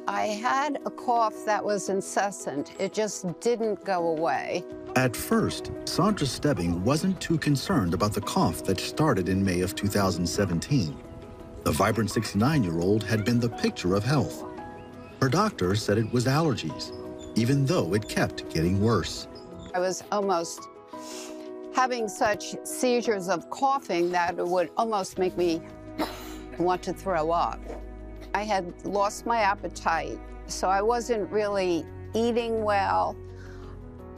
I had a cough that was incessant. It just didn't go away. At first, Saundra Stebbing wasn't too concerned about the cough that started in May of 2017. The vibrant 69-year-old had been the picture of health. Her doctor said it was allergies, even though it kept getting worse. I was almost having such seizures of coughing that it would almost make me want to throw up. I had lost my appetite, so I wasn't really eating well.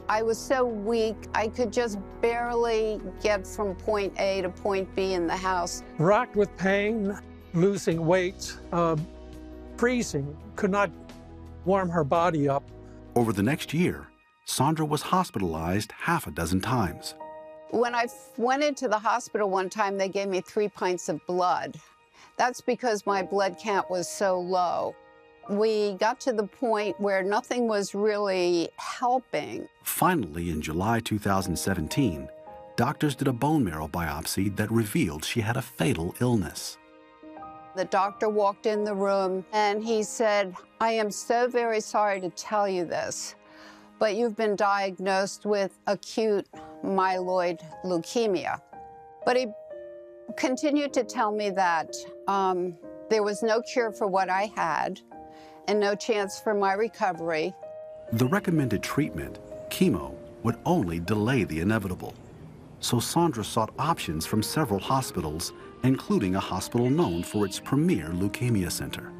I was so weak, I could just barely get from point A to point B in the house. Rocked with pain, losing weight, freezing, could not warm her body up. Over the next year, Saundra was hospitalized half a dozen times. When I went into the hospital one time, they gave me 3 pints of blood. That's because my blood count was so low. We got to the point where nothing was really helping. Finally, in July 2017, doctors did a bone marrow biopsy that revealed she had a fatal illness. The doctor walked in the room and he said, "I am so very sorry to tell you this, but you've been diagnosed with acute myeloid leukemia." But he continued to tell me that there was no cure for what I had and no chance for my recovery. The recommended treatment, chemo, would only delay the inevitable. So Saundra sought options from several hospitals, including a hospital known for its premier leukemia center.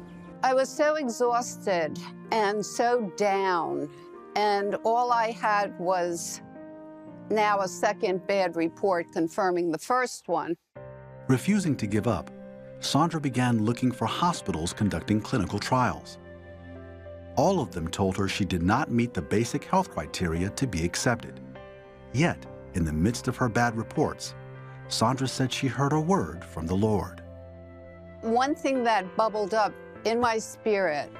I was so exhausted and so down, and all I had was now a second bad report confirming the first one. Refusing to give up, Saundra began looking for hospitals conducting clinical trials. All of them told her she did not meet the basic health criteria to be accepted. Yet, in the midst of her bad reports, Saundra said she heard a word from the Lord. One thing that bubbled up in my spirit,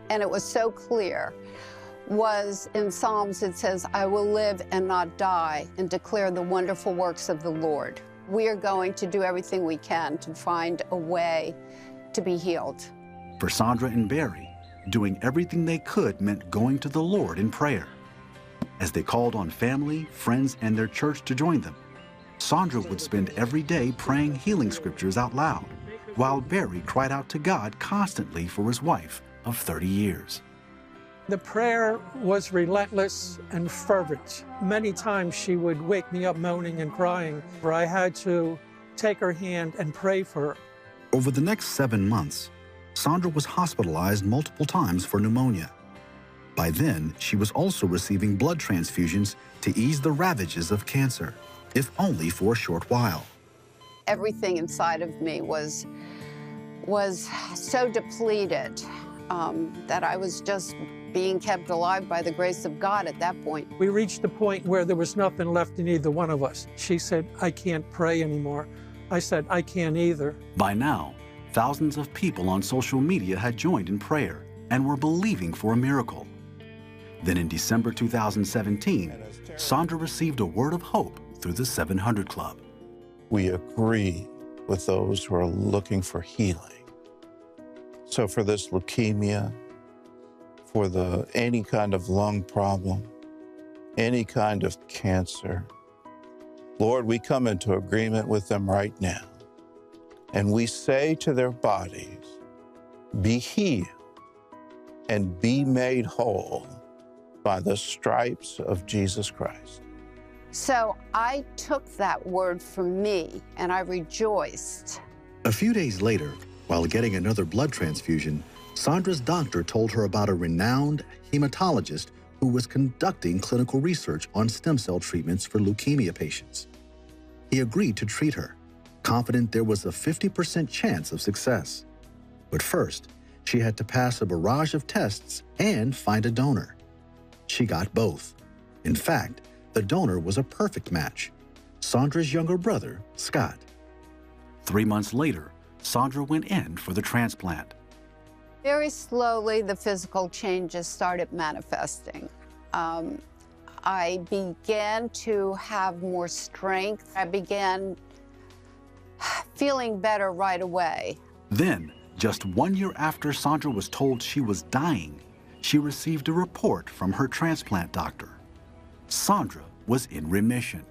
and it was so clear, was in Psalms it says, "I will live and not die and declare the wonderful works of the Lord." We are going to do everything we can to find a way to be healed. For Saundra and Barry, doing everything they could meant going to the Lord in prayer. As they called on family, friends, and their church to join them, Saundra would spend every day praying healing scriptures out loud, while Barry cried out to God constantly for his wife of 30 years. The prayer was relentless and fervent. Many times she would wake me up moaning and crying, where I had to take her hand and pray for her. Over the next 7 months, Saundra was hospitalized multiple times for pneumonia. By then, she was also receiving blood transfusions to ease the ravages of cancer, if only for a short while. Everything inside of me was so depleted that I was just being kept alive by the grace of God at that point. We reached the point where there was nothing left in either one of us. She said, "I can't pray anymore." I said, "I can't either." By now, thousands of people on social media had joined in prayer and were believing for a miracle. Then in December 2017, Saundra received a word of hope through the 700 Club. We agree with those who are looking for healing. So for this leukemia, for any kind of lung problem, any kind of cancer, Lord, we come into agreement with them right now. And we say to their bodies, be healed and be made whole by the stripes of Jesus Christ. So I took that word for me and I rejoiced. A few days later, while getting another blood transfusion, Saundra's doctor told her about a renowned hematologist who was conducting clinical research on stem cell treatments for leukemia patients. He agreed to treat her, confident there was a 50% chance of success. But first, she had to pass a barrage of tests and find a donor. She got both. In fact, the donor was a perfect match, Saundra's younger brother, Scott. 3 months later, Saundra went in for the transplant. Very slowly, the physical changes started manifesting. I began to have more strength. I began feeling better right away. Then, Just 1 year after Saundra was told she was dying, she received a report from her transplant doctor. Saundra was in remission.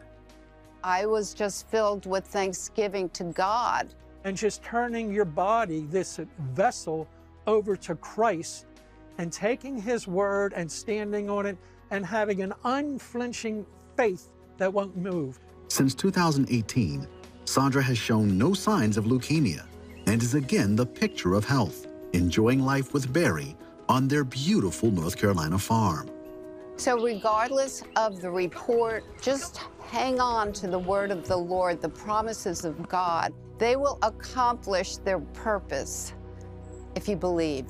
I was just filled with thanksgiving to God. And just turning your body, this vessel, over to Christ and taking his word and standing on it and having an unflinching faith that won't move. Since 2018, Saundra has shown no signs of leukemia and is again the picture of health, enjoying life with Barry on their beautiful North Carolina farm. So regardless of the report, just hang on to the word of the Lord, the promises of God. They will accomplish their purpose if you believe.